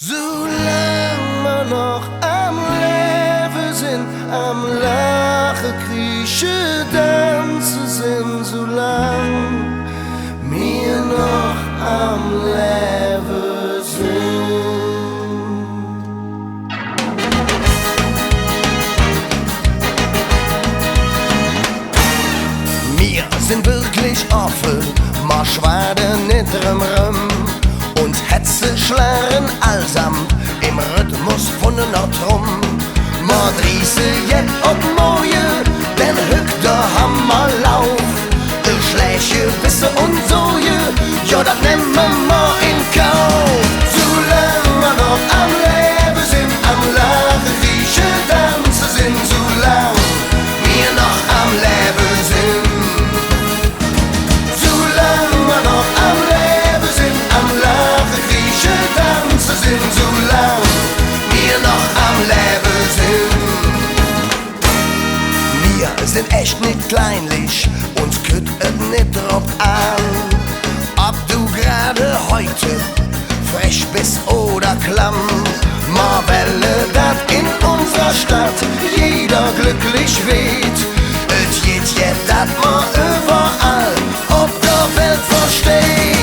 Solange wir noch am Leben sind, am Lachen, Kriechen, Tanzen sind, solange wir noch am Leben sind. Wir sind wirklich offen, wir schwaden nicht drumrum und Hetze schlaren allsam im Rhythmus von einer Drum. Ma driese jet und moje, denn hück der Hammer lauf. Schläche, Bisse und Soje, ja, das nehmen wir mal in Kauf. Solange wir noch am Leben sind, am Lachen, Riechen, Tanzen sind, solange wir noch am Leben sind. Solange wir noch am Leben sind, am Lachen, Riechen, Tanzen sind, solange wir noch am Leben sind. Wir sind echt nicht kleinlich, uns kütt et nicht drauf an, ob du gerade heute frech bist oder klamm. Ma welle, dat in unserer Stadt jeder glücklich weht. Et geht jet, dat ma überall auf der Welt versteht.